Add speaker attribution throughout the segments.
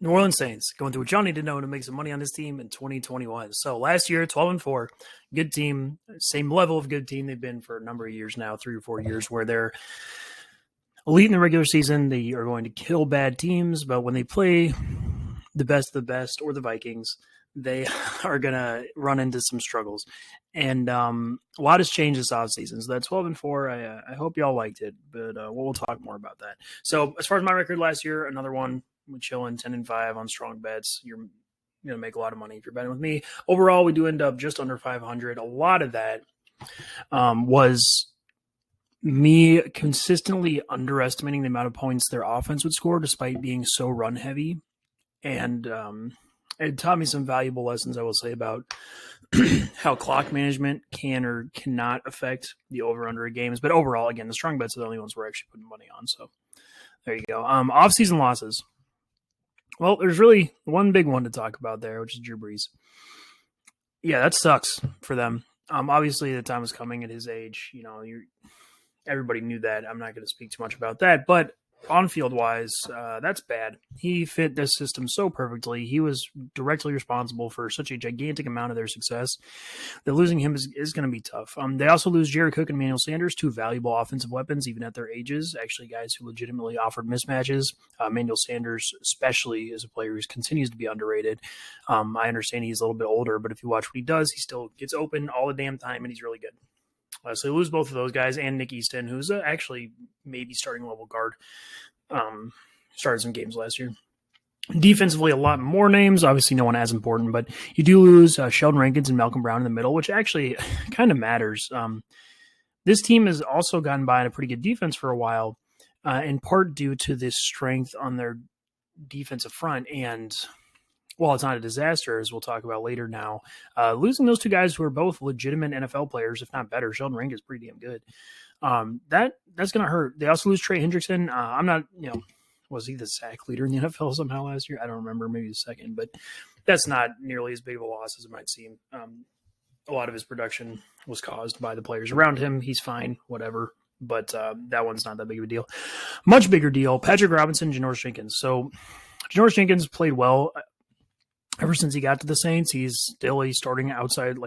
Speaker 1: New Orleans Saints going through what y'all need to know to make some money on this team in 2021. So last year, 12-4, good team, same level of good team they've been for a number of years now, 3 or 4 years, where they're elite in the regular season. They are going to kill bad teams, but when they play the best of the best or the Vikings, they are going to run into some struggles. And a lot has changed this offseason. So that 12-4, I hope y'all liked it, but we'll talk more about that. So as far as my record last year, another one, we're chilling 10-5 on strong bets. You're going to make a lot of money if you're betting with me. Overall, we do end up just under 500. A lot of that was me consistently underestimating the amount of points their offense would score despite being so run heavy. And it taught me some valuable lessons, I will say, about how clock management can or cannot affect the over-under of games. But overall, again, the strong bets are the only ones we're actually putting money on. So there you go. Off-season losses. Well, there's really one big one to talk about there, which is Drew Brees. Yeah, that sucks for them. Obviously, the time was coming at his age. You know, everybody knew that. I'm not going to speak too much about that. But on-field wise, that's bad. He fit this system so perfectly. He was directly responsible for such a gigantic amount of their success that losing him is going to be tough. They also lose Jared Cook and Emmanuel Sanders, two valuable offensive weapons, even at their ages. Actually, guys who legitimately offered mismatches. Emmanuel Sanders, especially, is a player who continues to be underrated. I understand he's a little bit older, but if you watch what he does, he still gets open all the damn time, and he's really good. So they lose both of those guys and Nick Easton, who's actually maybe starting level guard. Started some games last year. Defensively, a lot more names. Obviously, no one as important, but you do lose Sheldon Rankins and Malcolm Brown in the middle, which actually kind of matters. This team has also gotten by on a pretty good defense for a while, in part due to this strength on their defensive front. And while it's not a disaster, as we'll talk about later now, losing those two guys who are both legitimate NFL players, if not better, Sheldon Rankins is pretty damn good. That's going to hurt. They also lose Trey Hendrickson. I'm not, was he the sack leader in the NFL somehow last year? I don't remember, maybe the second, but that's not nearly as big of a loss as it might seem. A lot of his production was caused by the players around him. He's fine, whatever. But that one's not that big of a deal. Much bigger deal, Patrick Robinson, Janoris Jenkins. So Janoris Jenkins played well. Ever since he got to the Saints, he's still a starting outside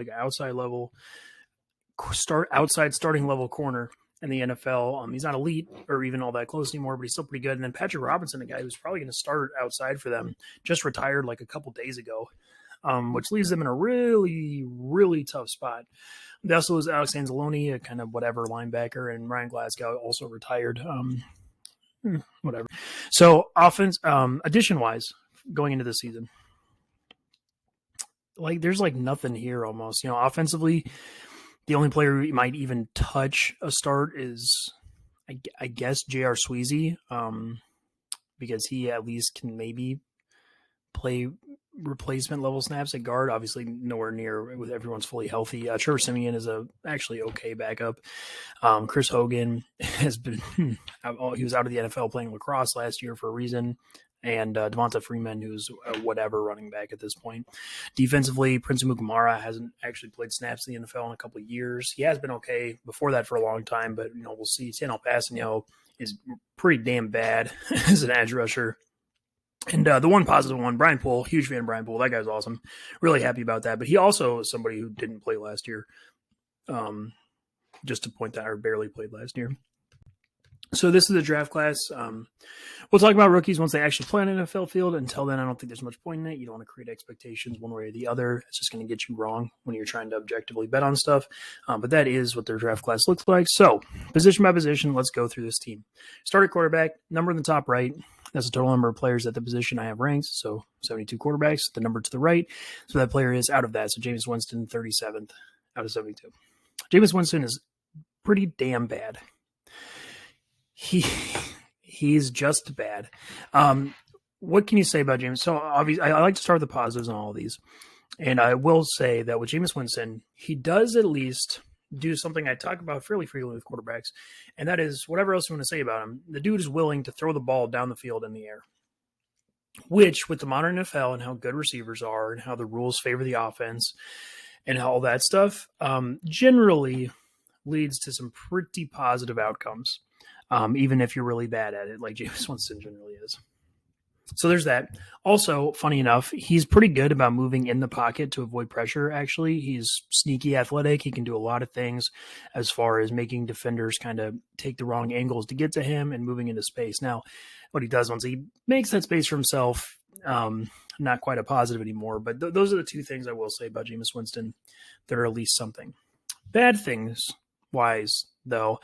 Speaker 1: starting level corner in the NFL. He's not elite or even all that close anymore, but he's still pretty good. And then Patrick Robinson, a guy who's probably going to start outside for them, just retired like a couple days ago, which leaves them in a really, really tough spot. They also lose Alex Anzalone, a kind of whatever linebacker, and Ryan Glasgow also retired. Whatever. So offense, addition-wise, going into the season, there's nothing here almost. Offensively, the only player who might even touch a start is, I guess, J.R. Sweezy, because he at least can maybe play replacement level snaps at guard. Obviously, nowhere near with everyone's fully healthy. Trevor Siemian is a actually okay backup. Chris Hogan has been he was out of the NFL playing lacrosse last year for a reason. And Devonta Freeman, who's a whatever running back at this point. Defensively, Prince Amukamara hasn't actually played snaps in the NFL in a couple of years. He has been okay before that for a long time, but we'll see. Tano Passanio is pretty damn bad as an edge rusher. And the one positive one, Brian Poole, huge fan of Brian Poole. That guy's awesome. Really happy about that. But he also is somebody who didn't play last year. Just to point that, or barely played last year. So this is the draft class. We'll talk about rookies once they actually play on an NFL field. Until then, I don't think there's much point in it. You don't want to create expectations one way or the other. It's just going to get you wrong when you're trying to objectively bet on stuff. But that is what their draft class looks like. So position by position, let's go through this team. Start at quarterback, number in the top right. That's the total number of players at the position I have ranked. So 72 quarterbacks, the number to the right. So that player is out of that. So Jameis Winston, 37th out of 72. Jameis Winston is pretty damn bad. He's just bad. What can you say about Jameis? So obviously, I like to start with the positives on all of these. And I will say that with Jameis Winston, he does at least do something I talk about fairly frequently with quarterbacks, and that is whatever else you want to say about him, the dude is willing to throw the ball down the field in the air, which with the modern NFL and how good receivers are and how the rules favor the offense and all that stuff, generally leads to some pretty positive outcomes, even if you're really bad at it, like Jameis Winston generally is. So there's that. Also, funny enough, he's pretty good about moving in the pocket to avoid pressure, actually. He's sneaky athletic. He can do a lot of things as far as making defenders kind of take the wrong angles to get to him and moving into space. Now, what he does once he makes that space for himself, not quite a positive anymore. But those are the two things I will say about Jameis Winston that are at least something. Bad things wise, though,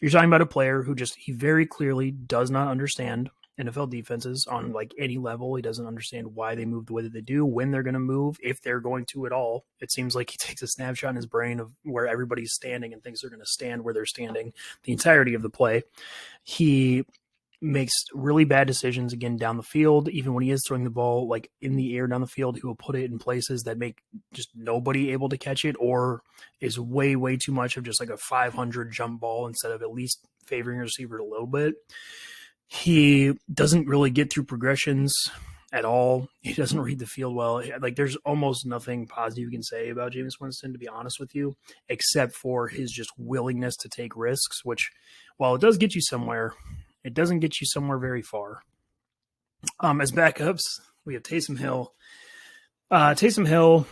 Speaker 1: you're talking about a player who he very clearly does not understand NFL defenses on like any level. He doesn't understand why they move the way that they do, when they're going to move, if they're going to at all. It seems like he takes a snapshot in his brain of where everybody's standing and thinks they're going to stand where they're standing the entirety of the play. He makes really bad decisions again down the field. Even when he is throwing the ball like in the air down the field, he will put it in places that make just nobody able to catch it, or is way, way too much of just like a 500 jump ball instead of at least favoring a receiver a little bit. He doesn't really get through progressions at all. He doesn't read the field well. Like, there's almost nothing positive you can say about Jameis Winston, to be honest with you, except for his just willingness to take risks, which, while it does get you somewhere, it doesn't get you somewhere very far. As backups, we have Taysom Hill. Taysom Hill,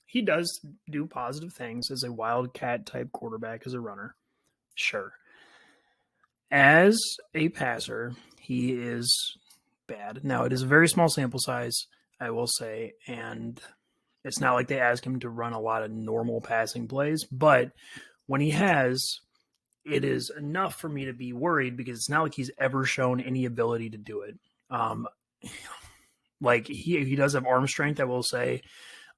Speaker 1: he does do positive things as a wildcat type quarterback, as a runner. Sure. As a passer, he is bad. Now, it is a very small sample size, I will say, and it's not like they ask him to run a lot of normal passing plays, but when he has, it is enough for me to be worried, because it's not like he's ever shown any ability to do it. Like, he does have arm strength, I will say.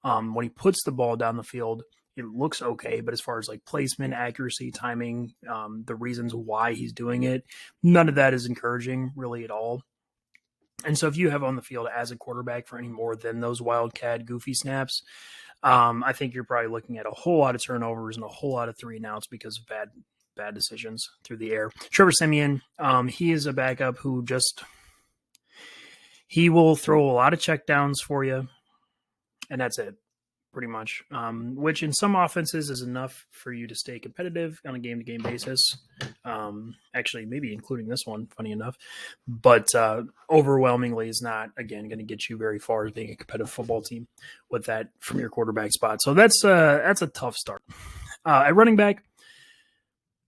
Speaker 1: When he puts the ball down the field, it looks okay, but as far as like placement, accuracy, timing, the reasons why he's doing it, none of that is encouraging really at all. And so if you have on the field as a quarterback for any more than those wildcat goofy snaps, I think you're probably looking at a whole lot of turnovers and a whole lot of 3-and-outs because of bad decisions through the air. Trevor Siemian, he is a backup who he will throw a lot of checkdowns for you, and that's it, pretty much, which in some offenses is enough for you to stay competitive on a game-to-game basis. Actually, maybe including this one, funny enough. But overwhelmingly is not, again, going to get you very far as being a competitive football team with that from your quarterback spot. So that's a tough start. At running back,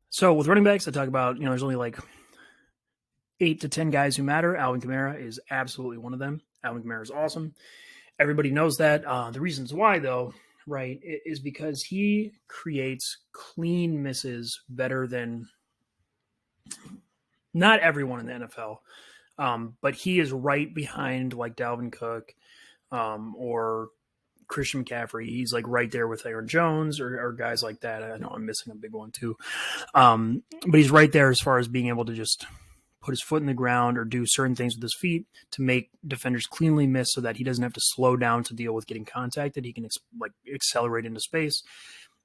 Speaker 1: so with running backs, I talk about, there's only like 8 to 10 guys who matter. Alvin Kamara is absolutely one of them. Alvin Kamara is awesome. Everybody knows that. The reasons why, though, right, is because he creates clean misses better than not everyone in the NFL. But he is right behind like Dalvin Cook or Christian McCaffrey. He's like right there with Aaron Jones or guys like that. I know I'm missing a big one too. But he's right there as far as being able to just put his foot in the ground or do certain things with his feet to make defenders cleanly miss so that he doesn't have to slow down to deal with getting contacted. He can accelerate into space.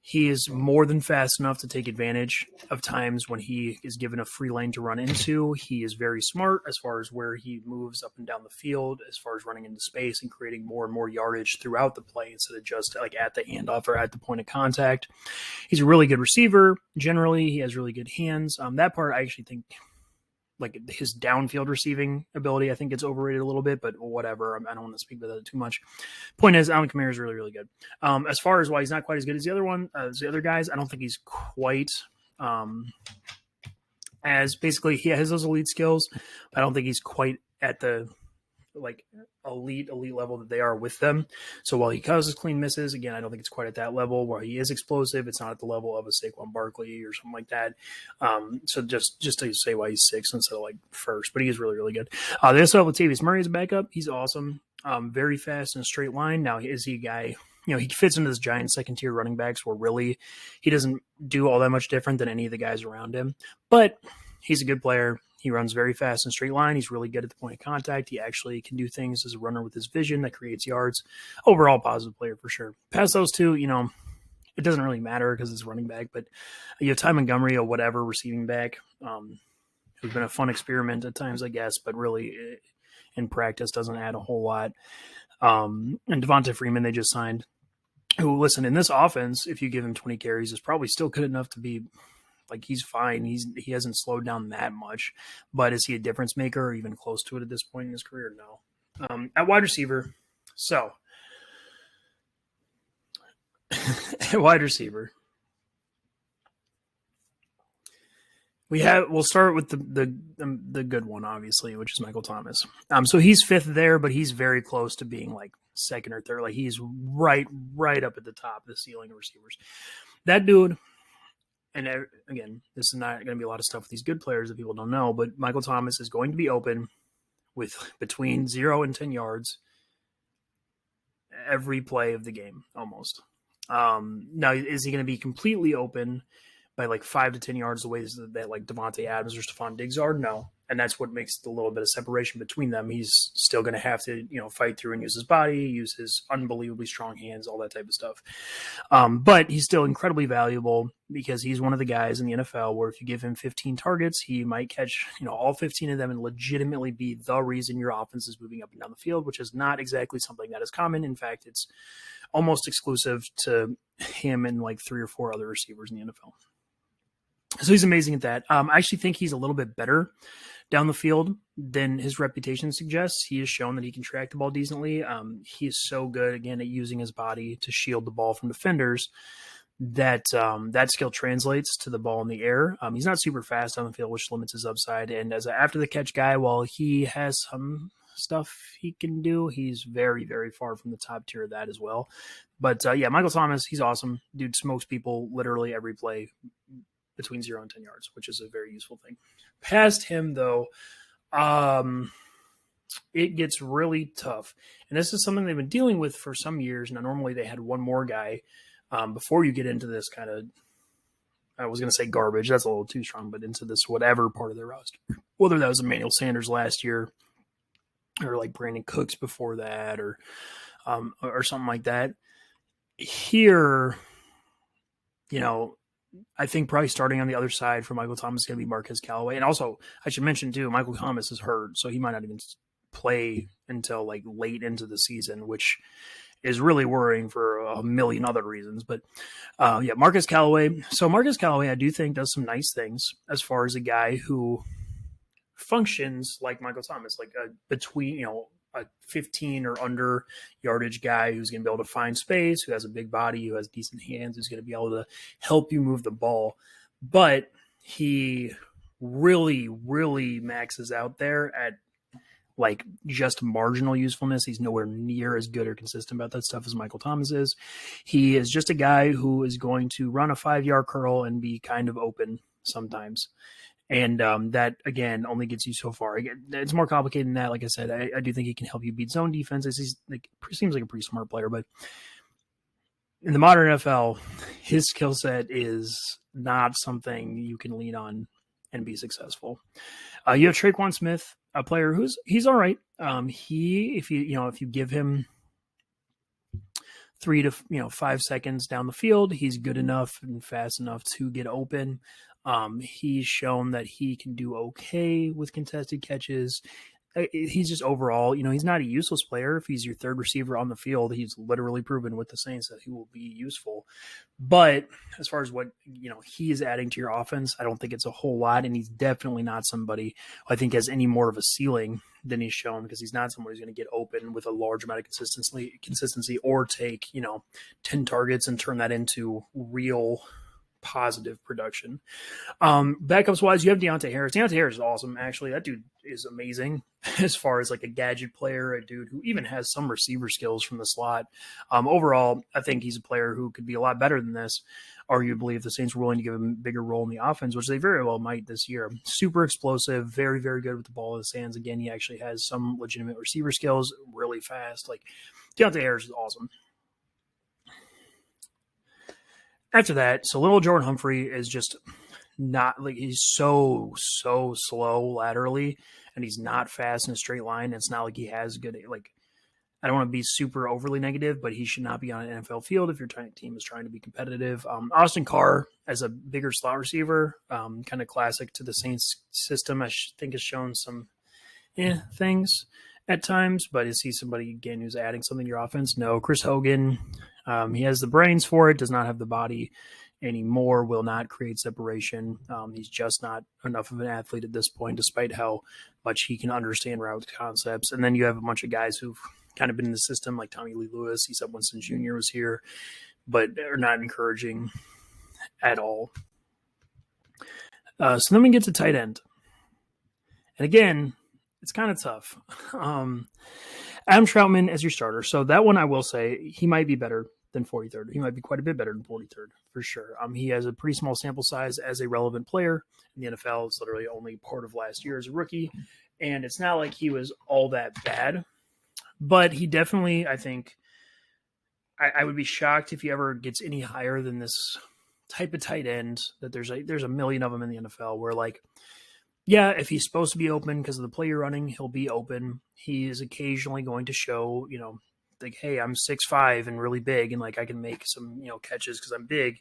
Speaker 1: He is more than fast enough to take advantage of times when he is given a free lane to run into. He is very smart as far as where he moves up and down the field, as far as running into space and creating more and more yardage throughout the play instead of just like at the handoff or at the point of contact. He's a really good receiver. Generally, he has really good hands. That part I actually think, like his downfield receiving ability, I think gets overrated a little bit, but whatever. I don't want to speak about that too much. Point is, Alvin Kamara is really, really good. As far as why he's not quite as good as the other guys, I don't think he's quite as basically he has those elite skills, but I don't think he's quite at the like elite level that they are with them. So while he causes clean misses, again, I don't think it's quite at that level. While he is explosive, it's not at the level of a Saquon Barkley or something like that. So just to say why he's 6th instead of like 1st, but he is really, really good. They also have Latavius Murray as a backup. He's awesome. Very fast in a straight line. Now, is he a guy, he fits into this giant second tier running backs where really he doesn't do all that much different than any of the guys around him, but he's a good player. He runs very fast in straight line. He's really good at the point of contact. He actually can do things as a runner with his vision that creates yards. Overall positive player for sure. Past those two, it doesn't really matter because it's running back, but you have Ty Montgomery or whatever receiving back, who's been a fun experiment at times, I guess, but really in practice doesn't add a whole lot. And Devonta Freeman they just signed, who, listen, in this offense, if you give him 20 carries, is probably still good enough to be Like, he's fine. He hasn't slowed down that much, but is he a difference maker or even close to it at this point in his career? No. At wide receiver, so at wide receiver, we'll start with the good one, obviously, which is Michael Thomas. So he's fifth there, but he's very close to being like second or third. Like, he's right up at the top of the ceiling of receivers. That dude, and again, this is not going to be a lot of stuff with these good players that people don't know, but Michael Thomas is going to be open with between 0 and 10 yards every play of the game, almost. Now, is he going to be completely open by like 5 to 10 yards the way that like Devontae Adams or Stephon Diggs are? No. And that's what makes the little bit of separation between them. He's still going to have to, fight through and use his body, use his unbelievably strong hands, all that type of stuff. But he's still incredibly valuable because he's one of the guys in the NFL where if you give him 15 targets, he might catch, all 15 of them and legitimately be the reason your offense is moving up and down the field, which is not exactly something that is common. In fact, it's almost exclusive to him and like 3 or 4 other receivers in the NFL. So he's amazing at that. I actually think he's a little bit better down the field than his reputation suggests. He has shown that he can track the ball decently. He is so good, again, at using his body to shield the ball from defenders that that skill translates to the ball in the air. He's not super fast on the field, which limits his upside. And as an after-the-catch guy, while he has some stuff he can do, he's very, very far from the top tier of that as well. But, yeah, Michael Thomas, he's awesome. Dude smokes people literally every play between 0 and 10 yards, which is a very useful thing. Past him, though, it gets really tough. And this is something they've been dealing with for some years. Now, normally they had one more guy before you get into this kind of, I was going to say garbage. That's a little too strong, but into this whatever part of their roster. Whether that was Emmanuel Sanders last year or like Brandon Cooks before that or something like that. Here, I think probably starting on the other side for Michael Thomas is going to be Marquez Callaway. And also, I should mention, too, Michael Thomas is hurt, so he might not even play until like late into the season, which is really worrying for a million other reasons. But, yeah, Marquez Callaway. So Marquez Callaway, I do think, does some nice things as far as a guy who functions like Michael Thomas, like between, a 15 or under yardage guy who's going to be able to find space, who has a big body, who has decent hands, who's going to be able to help you move the ball. But he really, really maxes out there at like just marginal usefulness. He's nowhere near as good or consistent about that stuff as Michael Thomas is. He is just a guy who is going to run a 5-yard curl and be kind of open sometimes. And that, again, only gets you so far. It's more complicated than that. Like I said, I do think he can help you beat zone defenses. He's seems like a pretty smart player, but in the modern NFL, his skill set is not something you can lean on and be successful. You have Traquan Smith, a player he's all right. If you give him 3 to 5 seconds down the field, he's good enough and fast enough to get open. He's shown that he can do okay with contested catches. He's just overall, he's not a useless player. If he's your third receiver on the field, he's literally proven with the Saints that he will be useful. But as far as what, he is adding to your offense, I don't think it's a whole lot. And he's definitely not somebody who I think has any more of a ceiling than he's shown, because he's not somebody who's going to get open with a large amount of consistency or take, 10 targets and turn that into real positive production. Backups wise, you have Deontay Harris. Deontay Harris is awesome, actually. That dude is amazing as far as like a gadget player, a dude who even has some receiver skills from the slot. Overall, I think he's a player who could be a lot better than this, arguably, if the Saints were willing to give him a bigger role in the offense, which they very well might this year. Super explosive, very, very good with the ball in his hands. Again, he actually has some legitimate receiver skills, really fast. Like, Deontay Harris is awesome. After that, so little Jordan Humphrey is just not like, he's so slow laterally, and he's not fast in a straight line. It's not like he has good, like, I don't want to be super overly negative, but he should not be on an NFL field if your team is trying to be competitive. Austin Carr as a bigger slot receiver, kind of classic to the Saints system, I think has shown some things at times, but is he somebody, again, who's adding something to your offense? No. Chris Hogan, he has the brains for it, does not have the body anymore, will not create separation. He's just not enough of an athlete at this point, despite how much he can understand route concepts. And then you have a bunch of guys who've kind of been in the system, like Tommy Lee Lewis. He said Winston Jr. was here, but they're not encouraging at all. So then we get to tight end. And again, it's kind of tough. Adam Trautman as your starter. So that one I will say, he might be better than 43rd. He might be quite a bit better than 43rd for sure. He has a pretty small sample size as a relevant player in the NFL. It's literally only part of last year as a rookie. And it's not like he was all that bad. But he definitely, I think, I would be shocked if he ever gets any higher than this type of tight end that there's a million of them in the NFL where, like, yeah, if he's supposed to be open because of the play you're running, he'll be open. He is occasionally going to show, like, hey, I'm 6'5" and really big, and like I can make some, catches because I'm big.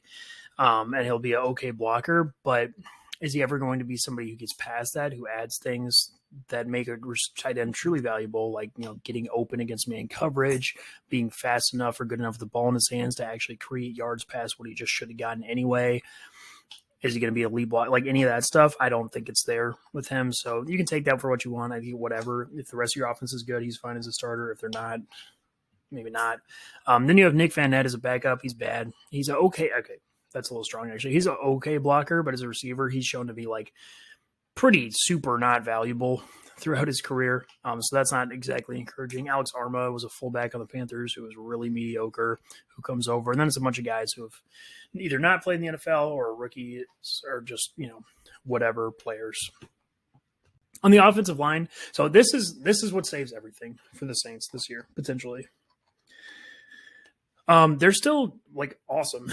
Speaker 1: And he'll be an okay blocker, but is he ever going to be somebody who gets past that, who adds things that make a tight end truly valuable, like, getting open against man coverage, being fast enough or good enough with the ball in his hands to actually create yards past what he just should have gotten anyway? Is he going to be a lead block? Like any of that stuff, I don't think it's there with him. So you can take that for what you want. I think whatever. If the rest of your offense is good, he's fine as a starter. If they're not, maybe not. Then you have Nick Van Nett as a backup. He's bad. He's okay. That's a little strong, actually. He's an okay blocker, but as a receiver, he's shown to be like pretty super not valuable throughout his career. So that's not exactly encouraging. Alex Arma was a fullback on the Panthers who was really mediocre, who comes over. And then it's a bunch of guys who have either not played in the NFL or rookies or just, whatever players. On the offensive line, so this is what saves everything for the Saints this year, potentially. They're still, like, awesome.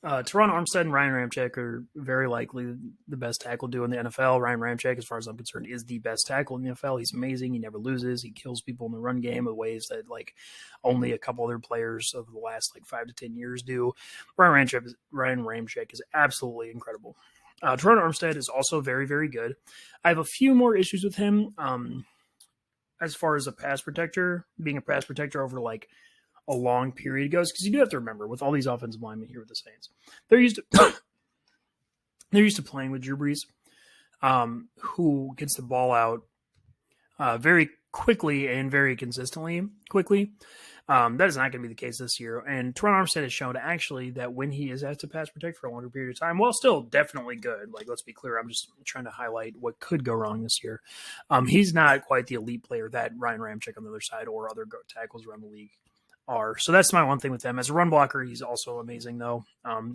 Speaker 1: Teron Armstead and Ryan Ramczyk are very likely the best tackle duo in the NFL. Ryan Ramczyk, as far as I'm concerned, is the best tackle in the NFL. He's amazing. He never loses. He kills people in the run game in ways that, like, only a couple other players of the last, 5 to 10 years do. Ryan Ramczyk is absolutely incredible. Teron Armstead is also very, very good. I have a few more issues with him as far as a pass protector, being a pass protector over, a long period goes, because you do have to remember with all these offensive linemen here with the Saints, they're used to playing with Drew Brees, who gets the ball out very quickly and very consistently quickly. That is not going to be the case this year. And Teron Armstead has shown actually that when he is asked to pass protect for a longer period of time, while still definitely good, let's be clear, I'm just trying to highlight what could go wrong this year. He's not quite the elite player that Ryan Ramczyk on the other side or other tackles around the league are. So that's my one thing with them. As a run blocker, he's also amazing, though.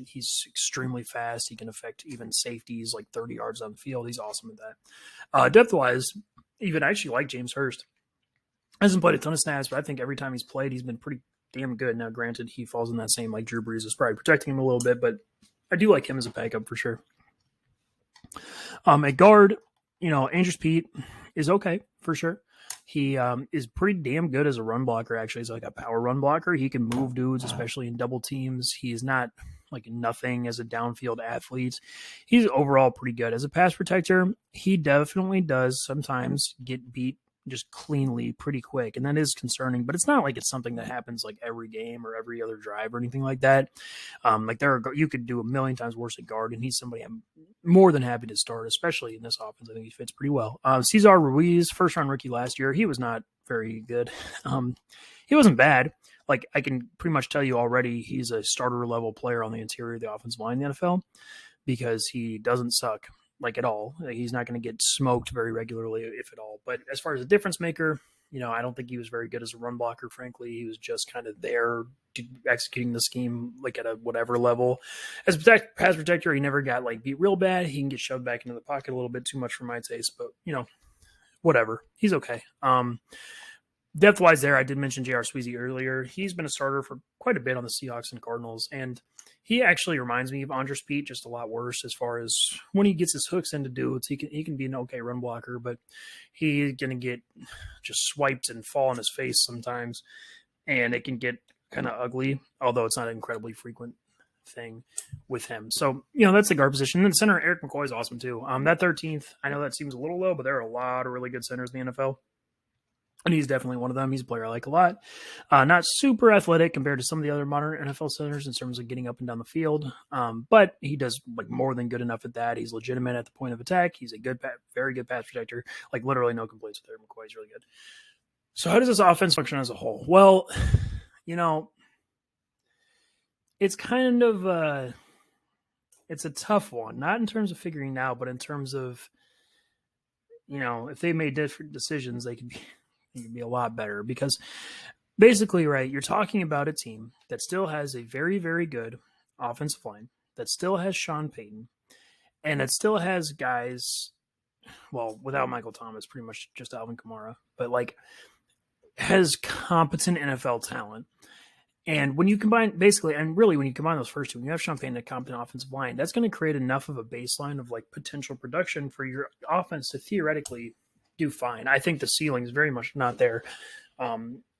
Speaker 1: He's extremely fast. He can affect even safeties 30 yards on the field. He's awesome at that. Depth-wise, even I actually like James Hurst. Hasn't played a ton of snaps, but I think every time he's played, he's been pretty damn good. Now, granted, he falls in that same, Drew Brees is probably protecting him a little bit, but I do like him as a backup for sure. At guard, Andrews Pete is okay for sure. He is pretty damn good as a run blocker, actually. He's like a power run blocker. He can move dudes, especially in double teams. He is not nothing as a downfield athlete. He's overall pretty good. As a pass protector, he definitely does sometimes get beat just cleanly pretty quick, and that is concerning, but it's not like it's something that happens every game or every other drive or anything like that. You could do a million times worse at guard, and he's somebody I'm more than happy to start, especially in this offense. I think he fits pretty well. Cesar Ruiz, first round rookie last year, he was not very good. He wasn't bad. I can pretty much tell you already, he's a starter level player on the interior of the offensive line in the NFL because he doesn't suck at all. He's not going to get smoked very regularly, if at all. But as far as a difference maker, I don't think he was very good as a run blocker, frankly. He was just kind of there executing the scheme at a whatever level. As a pass protector, he never got beat real bad. He can get shoved back into the pocket a little bit too much for my taste, but whatever. He's okay. Depth-wise there, I did mention J.R. Sweezy earlier. He's been a starter for quite a bit on the Seahawks and Cardinals, and he actually reminds me of Andres Pete, just a lot worse as far as when he gets his hooks into dudes. He can be an okay run blocker, but he's going to get just swiped and fall on his face sometimes, and it can get kind of ugly, although it's not an incredibly frequent thing with him. So, that's the guard position. And then center, Eric McCoy is awesome too. That 13th, I know that seems a little low, but there are a lot of really good centers in the NFL. And he's definitely one of them. He's a player I like a lot. Not super athletic compared to some of the other modern NFL centers in terms of getting up and down the field, but he does like more than good enough at that. He's legitimate at the point of attack. He's a good, very good pass protector. Like literally no complaints with him. McCoy's really good. So how does this offense function as a whole? Well, it's kind of it's a tough one. Not in terms of figuring out, but in terms of if they made different decisions, they could be a lot better because basically, right, you're talking about a team that still has a very, very good offensive line, that still has Sean Payton, and that still has guys, well, without Michael Thomas, pretty much just Alvin Kamara, but like has competent NFL talent. And when you combine, basically, and really when you combine those first two, when you have Sean Payton and a competent offensive line, that's going to create enough of a baseline of like potential production for your offense to theoretically do fine. I think the ceiling is very much not there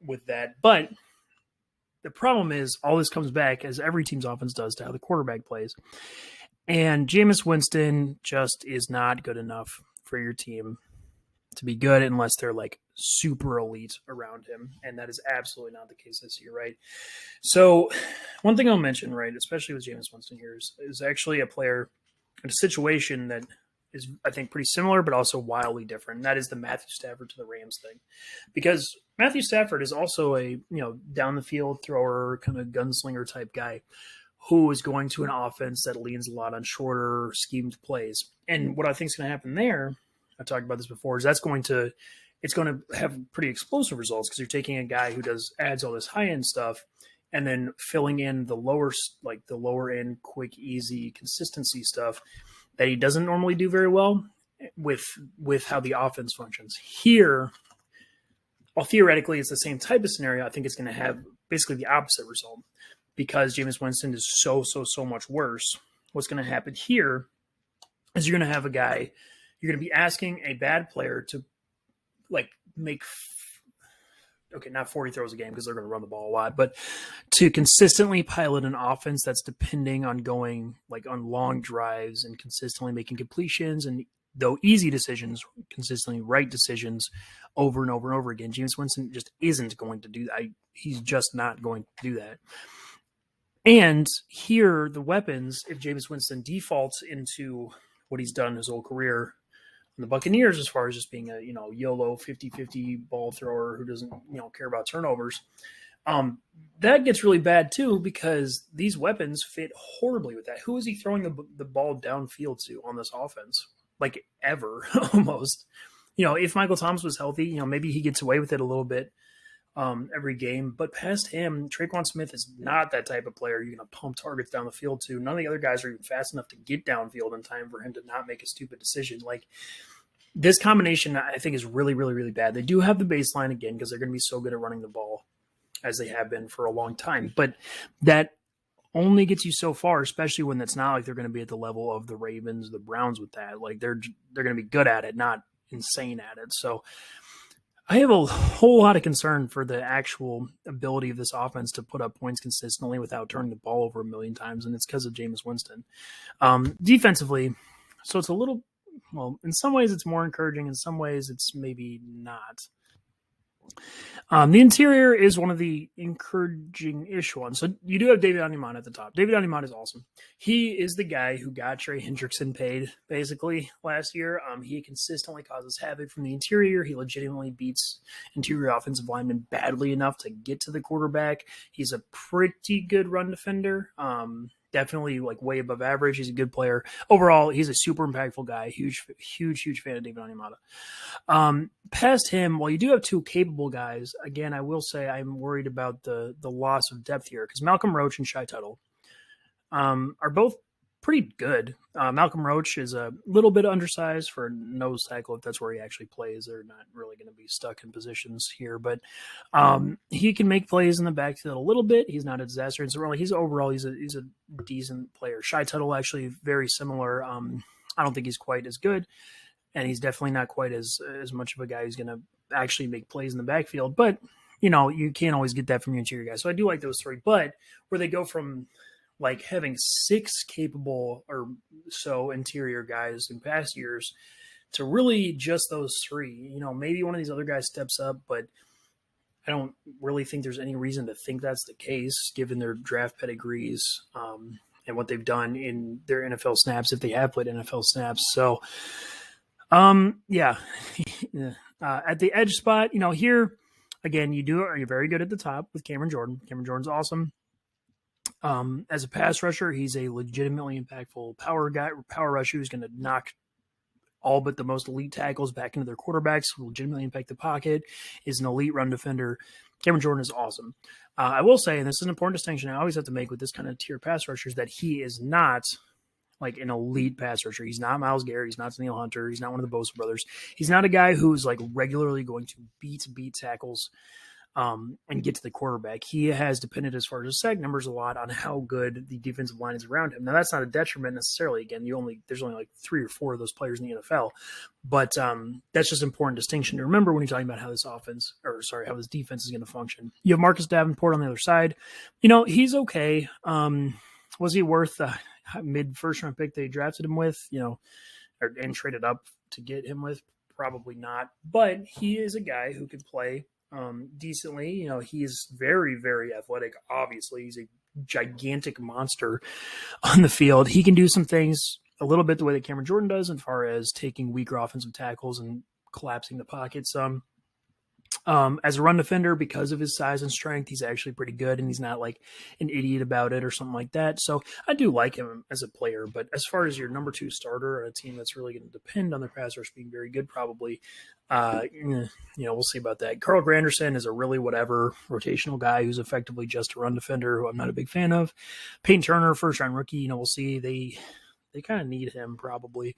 Speaker 1: with that. But the problem is all this comes back, as every team's offense does, to how the quarterback plays. And Jameis Winston just is not good enough for your team to be good unless they're like super elite around him. And that is absolutely not the case this year, right? So one thing I'll mention, right, especially with Jameis Winston here, is actually a player in a situation that is, I think, pretty similar, but also wildly different. And that is the Matthew Stafford to the Rams thing. Because Matthew Stafford is also a, down the field thrower, kind of gunslinger type guy who is going to an offense that leans a lot on shorter schemed plays. And what I think is going to happen there, I've talked about this before, is it's going to have pretty explosive results because you're taking a guy who adds all this high end stuff and then filling in the lower end, quick, easy consistency stuff that he doesn't normally do very well with how the offense functions. Here, while theoretically it's the same type of scenario, I think it's going to have basically the opposite result because Jameis Winston is so much worse. What's going to happen here is you're going to have a guy, you're going to be asking a bad player to like make not 40 throws a game because they're going to run the ball a lot, but to consistently pilot an offense that's depending on going like on long drives and consistently making completions and though easy decisions, consistently right decisions over and over and over again. Jameis Winston just isn't going to do that. He's just not going to do that. And here, the weapons, if Jameis Winston defaults into what he's done his whole career in the Buccaneers, as far as just being a YOLO 50-50 ball thrower who doesn't care about turnovers, that gets really bad too because these weapons fit horribly with that. Who is he throwing the ball downfield to on this offense? Like ever, almost. If Michael Thomas was healthy, maybe he gets away with it a little bit every game. But past him, Traquan Smith is not that type of player you're going to pump targets down the field to. None of the other guys are even fast enough to get downfield in time for him to not make a stupid decision. Like this combination, I think, is really, really, really bad. They do have the baseline again because they're going to be so good at running the ball as they have been for a long time. But that only gets you so far, especially when it's not like they're going to be at the level of the Ravens, the Browns with that. Like they're going to be good at it, not insane at it. So I have a whole lot of concern for the actual ability of this offense to put up points consistently without turning the ball over a million times, and it's because of Jameis Winston. Defensively, so it's a little, well, in some ways it's more encouraging, in some ways it's maybe not. The interior is one of the encouraging-ish ones. So you do have David Onyemata at the top. David Onyemata is awesome. He is the guy who got Trey Hendrickson paid, basically, last year. He consistently causes havoc from the interior. He legitimately beats interior offensive linemen badly enough to get to the quarterback. He's a pretty good run defender. Definitely like way above average. He's a good player. Overall, he's a super impactful guy. Huge fan of David Onyemata. Past him, while you do have two capable guys, again, I will say I'm worried about the loss of depth here because Malcolm Roach and Shai Tuttle are both pretty good. Malcolm Roach is a little bit undersized for a nose tackle if that's where he actually plays. They're not really going to be stuck in positions here, but he can make plays in the backfield a little bit. He's not a disaster, and so really, he's a decent player. Shai Tuttle actually very similar. I don't think he's quite as good, and he's definitely not quite as much of a guy who's going to actually make plays in the backfield. But you can't always get that from your interior guys. So I do like those three, but where they go from like having 6 capable or so interior guys in past years to really just those three. Maybe one of these other guys steps up, but I don't really think there's any reason to think that's the case given their draft pedigrees and what they've done in their NFL snaps if they have played NFL snaps. So, yeah. At the edge spot, here, again, you're very good at the top with Cameron Jordan. Cameron Jordan's awesome. As a pass rusher, he's a legitimately impactful power rusher who's going to knock all but the most elite tackles back into their quarterbacks, legitimately impact the pocket, is an elite run defender. Cameron Jordan is awesome. I will say, and this is an important distinction I always have to make with this kind of tier pass rushers, that he is not like an elite pass rusher. He's not Myles Garrett. He's not Danielle Hunter. He's not one of the Bosa brothers. He's not a guy who's like regularly going to beat tackles and get to the quarterback. He has depended, as far as his sack numbers, a lot on how good the defensive line is around him. Now, that's not a detriment necessarily. Again, there's only like 3 or 4 of those players in the NFL, but that's just an important distinction to remember when you're talking about how this defense is going to function. You have Marcus Davenport on the other side. He's okay. Was he worth the mid first round pick they drafted him with? And traded up to get him with? Probably not. But he is a guy who could play decently. He's very, very athletic. Obviously, he's a gigantic monster on the field. He can do some things a little bit the way that Cameron Jordan does, as far as taking weaker offensive tackles and collapsing the pocket some. As a run defender, because of his size and strength, he's actually pretty good, and he's not like an idiot about it or something like that. So I do like him as a player, but as far as your number 2 starter on a team that's really going to depend on their pass rush being very good, probably, we'll see about that. Carl Granderson is a really whatever rotational guy who's effectively just a run defender, who I'm not a big fan of. Peyton Turner, first round rookie, we'll see. They kind of need him probably.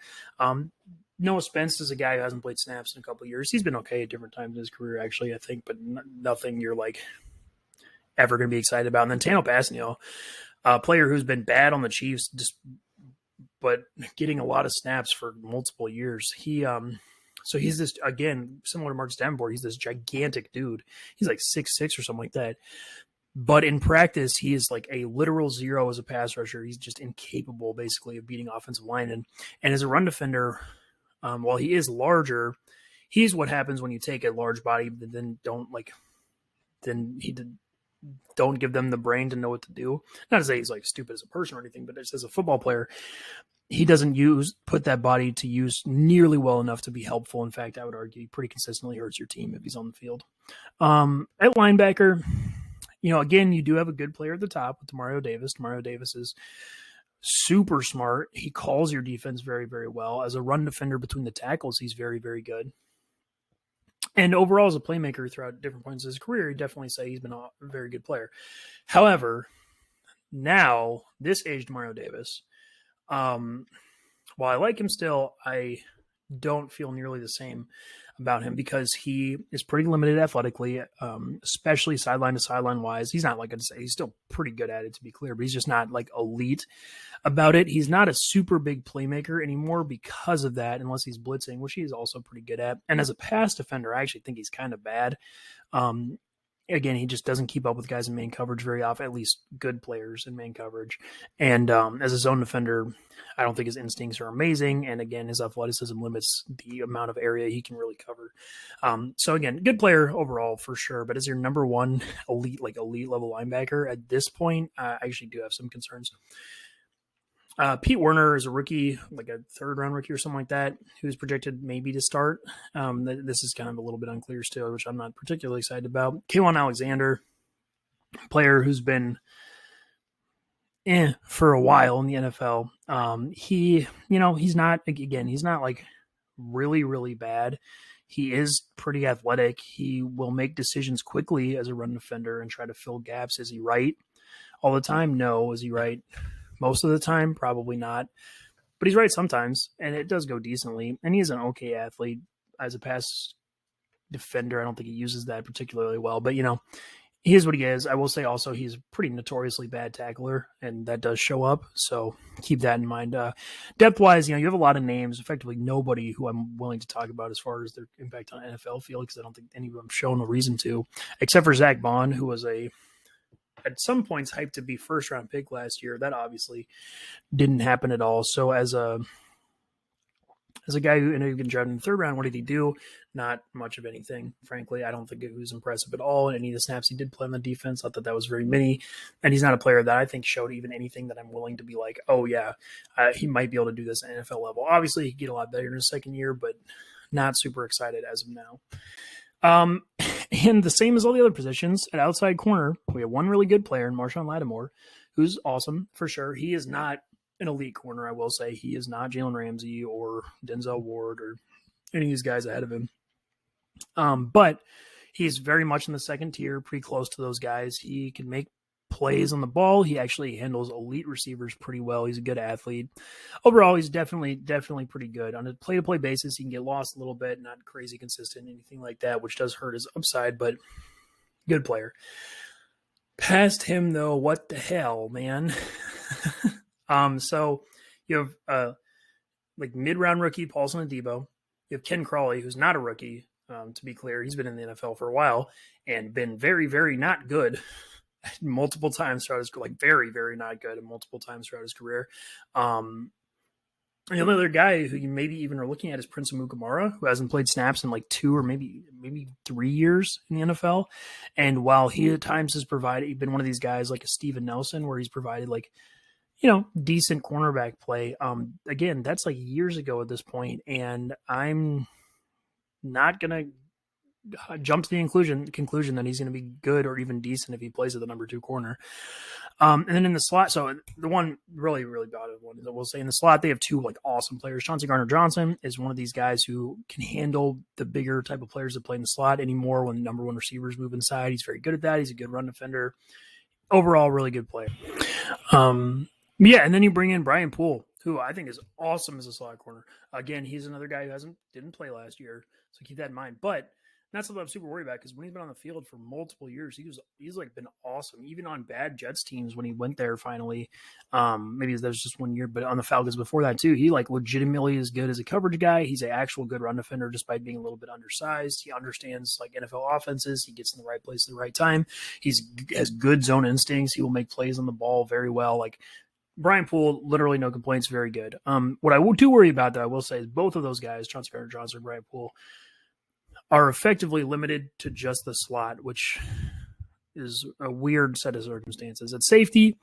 Speaker 1: Noah Spence is a guy who hasn't played snaps in a couple of years. He's been okay at different times in his career, actually, I think, but nothing you're like ever going to be excited about. And then Tano Passanio, a player who's been bad on the Chiefs, but getting a lot of snaps for multiple years. So he's this, again, similar to Marcus Davenport, he's this gigantic dude. He's like 6'6" or something like that. But in practice, he is like a literal zero as a pass rusher. He's just incapable, basically, of beating offensive linemen. And as a run defender, while he is larger, he's what happens when you take a large body, but then don't give them the brain to know what to do. Not to say he's like stupid as a person or anything, but just as a football player, he doesn't put that body to use nearly well enough to be helpful. In fact, I would argue he pretty consistently hurts your team if he's on the field. At linebacker, again, you do have a good player at the top with Demario Davis. Demario Davis is super smart. He calls your defense very, very well. As a run defender between the tackles, he's very, very good. And overall, as a playmaker throughout different points of his career, you definitely say he's been a very good player. However, now, this aged Demario Davis, while I like him still, I don't feel nearly the same about him because he is pretty limited athletically, especially sideline to sideline wise. He's not like I'd say he's still pretty good at it, to be clear, but he's just not like elite about it. He's not a super big playmaker anymore because of that, unless he's blitzing, which he's also pretty good at. And as a pass defender, I actually think he's kind of bad. Again, he just doesn't keep up with guys in main coverage very often, at least good players in main coverage. And as a zone defender, I don't think his instincts are amazing. And again, his athleticism limits the amount of area he can really cover. So again, good player overall for sure. But as your number 1 elite level linebacker at this point, I actually do have some concerns. Pete Werner is a rookie, like a 3rd round rookie or something like that, who's projected maybe to start. This is kind of a little bit unclear still, which I'm not particularly excited about. K'Waun Alexander, player who's been for a while in the NFL. He's not like really, really bad. He is pretty athletic. He will make decisions quickly as a run defender and try to fill gaps. Is he right all the time? No. Is he right most of the time? Probably not. But he's right sometimes, and it does go decently. And he is an okay athlete as a pass defender. I don't think he uses that particularly well, but he is what he is. I will say also he's a pretty notoriously bad tackler, and that does show up. So keep that in mind. Depth-wise, you have a lot of names, effectively nobody who I'm willing to talk about as far as their impact on NFL field, because I don't think any of them shown a reason to, except for Zach Bond, who was at some points hyped to be 1st-round pick last year. That obviously didn't happen at all. So as a As a guy who ended up getting drafted in the 3rd round, what did he do? Not much of anything, frankly. I don't think it was impressive at all. And any of the snaps he did play on the defense, I thought that was very mini. And he's not a player that I think showed even anything that I'm willing to be like, oh, yeah, he might be able to do this at NFL level. Obviously, he could get a lot better in his 2nd year, but not super excited as of now. And the same as all the other positions at outside corner, we have one really good player in Marshawn Lattimore, who's awesome for sure. He is not an elite corner, I will say. He is not Jalen Ramsey or Denzel Ward or any of these guys ahead of him. But he's very much in the 2nd tier, pretty close to those guys. He can make plays on the ball. He actually handles elite receivers pretty well. He's a good athlete. Overall, he's definitely pretty good. On a play-to-play basis, he can get lost a little bit, not crazy consistent, anything like that, which does hurt his upside, but good player. Past him, though, what the hell, man? So you have like mid-round rookie Paulson Adebo. You have Ken Crawley, who's not a rookie, to be clear. He's been in the NFL for a while and been very, very not good multiple times throughout his career, like very, very not good and multiple times throughout his career. And the other guy who you maybe even are looking at is Prince Amukamara, who hasn't played snaps in like 2 or maybe 3 years in the NFL. And while he at times has been one of these guys like a Steven Nelson, where he's provided like, decent cornerback play. Again, that's like years ago at this point, and I'm not going to jump to the conclusion that he's going to be good or even decent if he plays at the number 2 corner. And then in the slot, so the one really, really bad one is I will say in the slot, they have 2 like awesome players. Chauncey Gardner-Johnson is one of these guys who can handle the bigger type of players that play in the slot anymore when the number 1 receivers move inside. He's very good at that. He's a good run defender. Overall, really good player. Yeah, and then you bring in Brian Poole, who I think is awesome as a slot corner. Again, he's another guy who didn't play last year, so keep that in mind. But not something I'm super worried about because when he's been on the field for multiple years, he's like been awesome. Even on bad Jets teams when he went there finally, maybe that was just 1 year, but on the Falcons before that too, he like legitimately is good as a coverage guy. He's an actual good run defender despite being a little bit undersized. He understands like NFL offenses. He gets in the right place at the right time. Has good zone instincts. He will make plays on the ball very well. Like Brian Poole, literally no complaints, very good. What I do worry about, though, I will say, is both of those guys, Chauncey Gardner-Johnson and Brian Poole, are effectively limited to just the slot, which is a weird set of circumstances. At safety,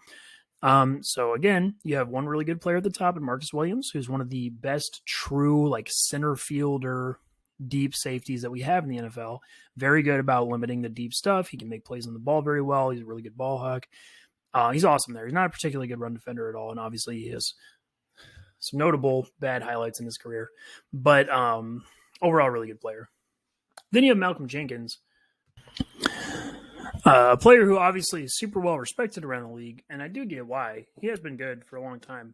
Speaker 1: so again, you have one really good player at the top in Marcus Williams, who's one of the best true like center fielder deep safeties that we have in the NFL. Very good about limiting the deep stuff. He can make plays on the ball very well. He's a really good ball hawk. He's awesome there. He's not a particularly good run defender at all, and obviously he has some notable bad highlights in his career. But overall, really good player. Then you have Malcolm Jenkins, a player who obviously is super well respected around the league, and I do get why. He has been good for a long time,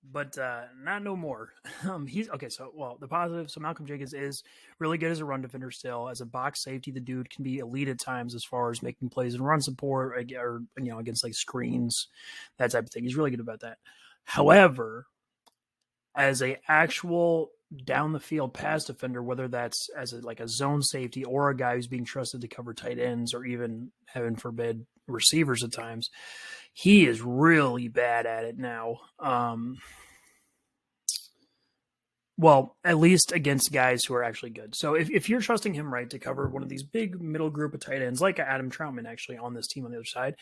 Speaker 1: but not no more. The positive, so Malcolm Jenkins is really good as a run defender still. As a box safety, the dude can be elite at times as far as making plays and run support or against like screens, that type of thing. He's really good about that. However, as a actual down the field pass defender, whether that's as a zone safety or a guy who's being trusted to cover tight ends or even, heaven forbid, receivers at times, he is really bad at it now. Well, at least against guys who are actually good. So if you're trusting him right to cover one of these big middle group of tight ends, like Adam Trautman actually on this team on the other side,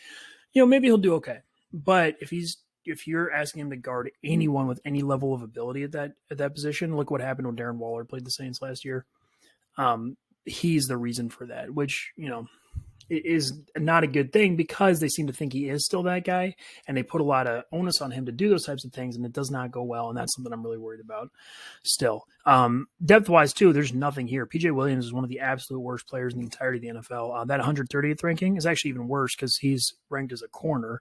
Speaker 1: maybe he'll do okay. But if you're asking him to guard anyone with any level of ability at that position, look what happened when Darren Waller played the Saints last year. He's the reason for that, which, is not a good thing because they seem to think he is still that guy, and they put a lot of onus on him to do those types of things, and it does not go well, and that's something I'm really worried about still. Depth-wise, too, there's nothing here. P.J. Williams is one of the absolute worst players in the entirety of the NFL. That 130th ranking is actually even worse because he's ranked as a corner,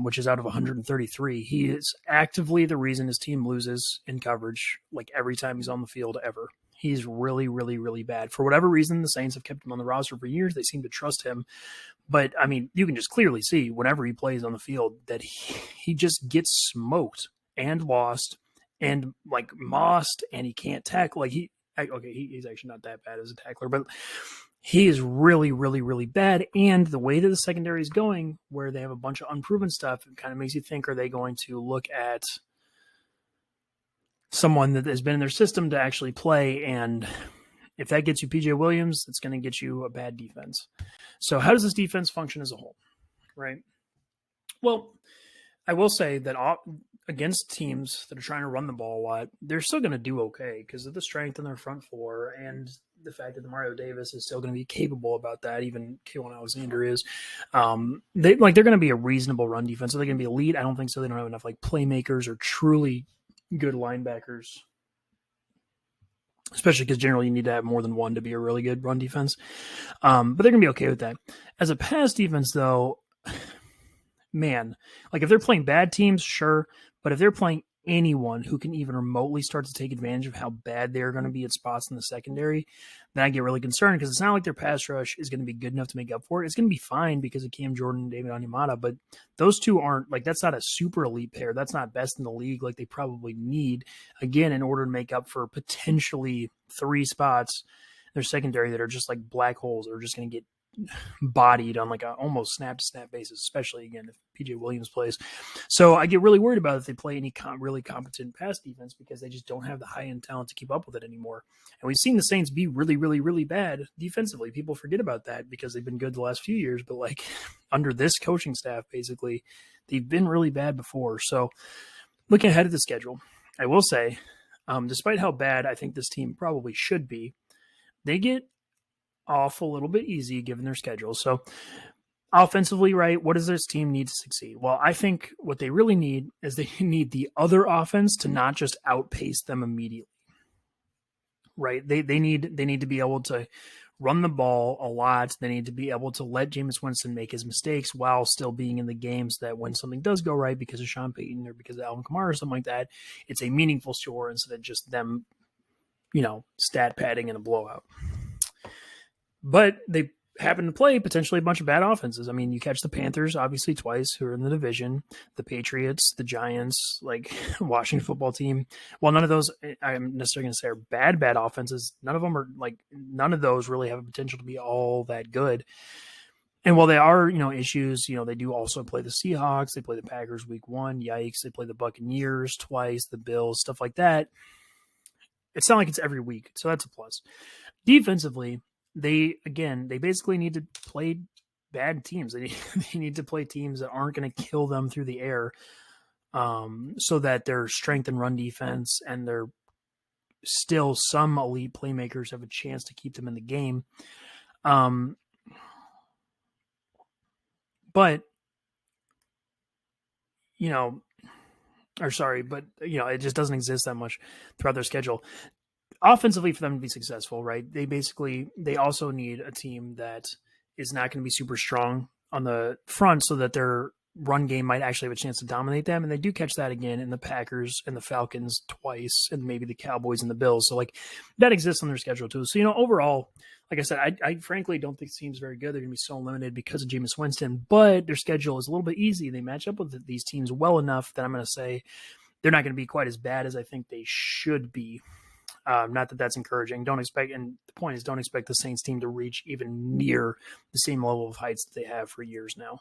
Speaker 1: which is out of 133. He is actively the reason his team loses in coverage, like every time he's on the field ever. He's really, really, really bad. For whatever reason, the Saints have kept him on the roster for years. They seem to trust him. But, I mean, you can just clearly see whenever he plays on the field that he just gets smoked and lost and, mossed, and he can't tackle. He's actually not that bad as a tackler, but he is really, really, really bad. And the way that the secondary is going, where they have a bunch of unproven stuff, it kind of makes you think, are they going to look at someone that has been in their system to actually play. And if that gets you PJ Williams, it's going to get you a bad defense. So how does this defense function as a whole, right? Well, I will say that against teams that are trying to run the ball a lot, they're still going to do okay because of the strength in their front four and the fact that Mario Davis is still going to be capable about that. Even Keelan Alexander is. They're going to be a reasonable run defense. Are they going to be elite? I don't think so. They don't have enough like playmakers or truly good linebackers, especially because generally you need to have more than one to be a really good run defense. But they're going to be okay with that. As a pass defense, though, man, like if they're playing bad teams, sure. But if they're playing anyone who can even remotely start to take advantage of how bad they're going to be at spots in the secondary, then I get really concerned because it's not like their pass rush is going to be good enough to make up for it. It's going to be fine because of Cam Jordan and David Onyemata, but those two aren't like, that's not a super elite pair. That's not best in the league like they probably need, again, in order to make up for potentially 3 spots in their secondary that are just like black holes that are just going to get bodied on like a almost snap to snap basis, especially again if PJ Williams plays. So I get really worried about if they play any really competent pass defense because they just don't have the high end talent to keep up with it anymore. And we've seen the Saints be really, really, really bad defensively. People forget about that because they've been good the last few years, but like under this coaching staff, basically, they've been really bad before. So looking ahead at the schedule, I will say, despite how bad I think this team probably should be, they get off a little bit easy given their schedule. So offensively, right, what does this team need to succeed? Well, I think what they really need is they need the other offense to not just outpace them immediately. Right? They need to be able to run the ball a lot. They need to be able to let Jameis Winston make his mistakes while still being in the games that when something does go right because of Sean Payton or because of Alvin Kamara or something like that, it's a meaningful score instead of just them, stat padding in a blowout. But they happen to play potentially a bunch of bad offenses. I mean, you catch the Panthers, obviously, twice, who are in the division, the Patriots, the Giants, like Washington football team. Well, none of those I'm necessarily going to say are bad offenses. None of those really have a potential to be all that good. And while they are, issues, they do also play the Seahawks. They play the Packers week 1. Yikes. They play the Buccaneers twice, the Bills, stuff like that. It's not like it's every week. So that's a plus. Defensively, they basically need to play bad teams. They need to play teams that aren't going to kill them through the air, so that their strength and run defense and their still some elite playmakers have a chance to keep them in the game. But it just doesn't exist that much throughout their schedule. Offensively, for them to be successful, right? They also need a team that is not going to be super strong on the front so that their run game might actually have a chance to dominate them. And they do catch that again in the Packers and the Falcons twice, and maybe the Cowboys and the Bills. So like that exists on their schedule too. So, overall, like I said, I frankly don't think the team's very good. They're going to be so limited because of Jameis Winston, but their schedule is a little bit easy. They match up with these teams well enough that I'm going to say they're not going to be quite as bad as I think they should be. Not that that's encouraging. And the point is, don't expect the Saints team to reach even near the same level of heights that they have for years now.